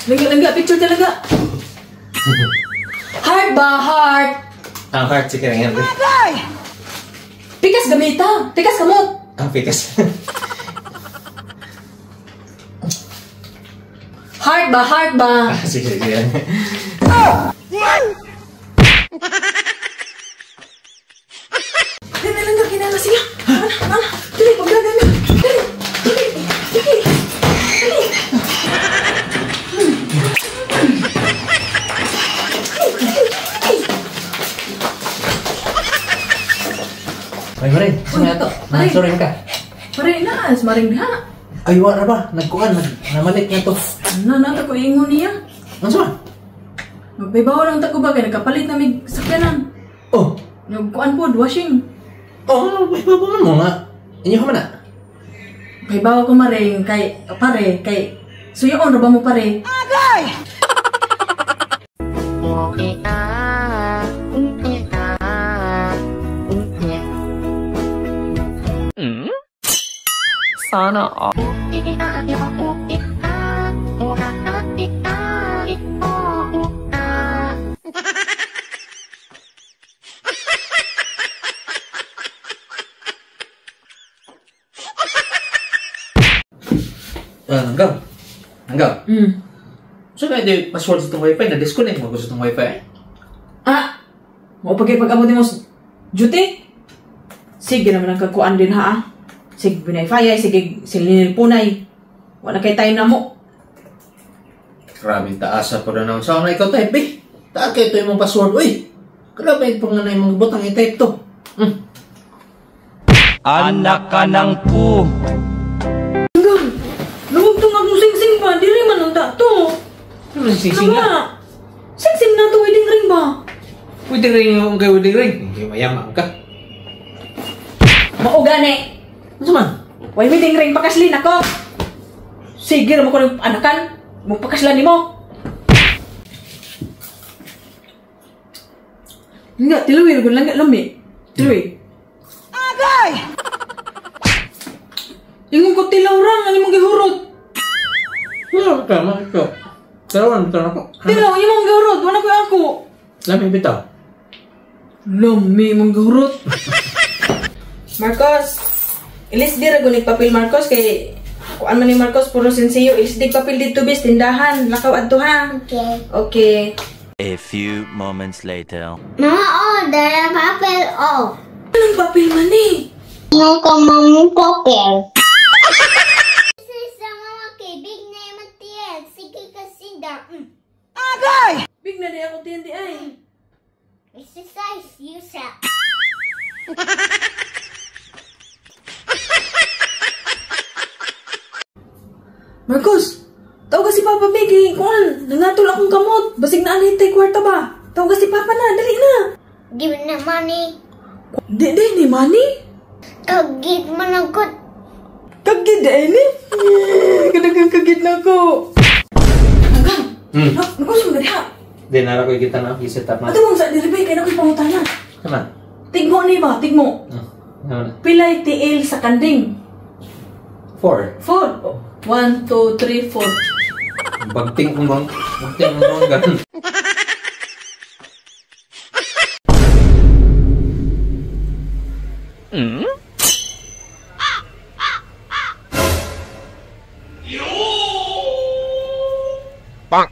Langga, picture talaga. Heart ba, heart? Ang heart si Karen Henry. Pikas gamita. Pikas kamot. Ang pikas. Heart ba, heart ba? Sige. Langga, kinala siya. Mana? Dali, paglaga na. Dali. Ay, Maring. Sorry ka. Maring na, maring diha. Ay, wala ba? Nagkuhan. Namalik na to. Nata ko ingon niya. Ano sa? Magbaybaw lang tako ba kay nagkapalit na mig sakyanan. Oh. Nagkuan po washing. Oh, baybaw mo nga. Inyo ka man na? Baybaw ko maring kay pare kay suyoon ra ba mo pare? Agay. Sana all. Hanggang. So kaya di password sa itong wifi, na-disconnect mo gusto itong wifi. Ah! Mo pag-abot mo duty? Sige naman ang kakuan din ha. Sige binayfay, sige silinil punay. Wala kay tayo na mo. Grabe taasa po na naman. Saan na ikaw type eh? Taas kayo ito yung mong password. Uy! Grabe yung panganay mga butang i-type to. Anak ka ng pu. Hanggang! Lumugtong akong sing-sing pa. Dili man ang dato. Ano sing-sing nga? Sing-sing na to, wedding ring ba? Wedding ring yung kay wedding ring. Hindi mayaman ka. Maugani! Ano man? Why wedding ring pakaslin ako? Sige naman ko ng anakan. Magpakaslan ni mo. Enggak, tiluwi. Lagun lang lami. Tiluwi. Agay! Ingon ko tilaw rang. Ano mong gihurot? Wala ka, ito. Tarawan ako. Tilaw, ano mong gihurot? Wala ko ako. Lami bitaw. Lami mong gihurot. Marcos, ilis di ragunik papel Marcos kay kuan man ni Marcos puro sensiyo ilis di papel dito bis tindahan lakaw adto ha. Okay. A few moments later. Mama, dala papel, Anong papel man ni? Nakamang papel. Sa mga kibig na yung matiyag, sige kasi da. Agay! Big na di ako TNT ay. Exercise, use it. Marcos, tawag si Papa Big eh. Kuan, nangatol akong kamot. Basig na anay kwarta ba? Tawag si Papa na, dali na. Give na money. Di ni money? Kagid managot. Kagid eh ni? Kadagang kagid na ko. Hanggang? Nakusong na diha. Di nara ko kita na, i-set up na. Ate mong sa nilibay, kaya na ko'y pangutana. Kaman? Tigmo ni ba? Tigmo. Pilay tiil sa kanding. 4. 4. 1, 2, 3, 4. Bagting kong bang. Bagting kong bang ganun. Bang.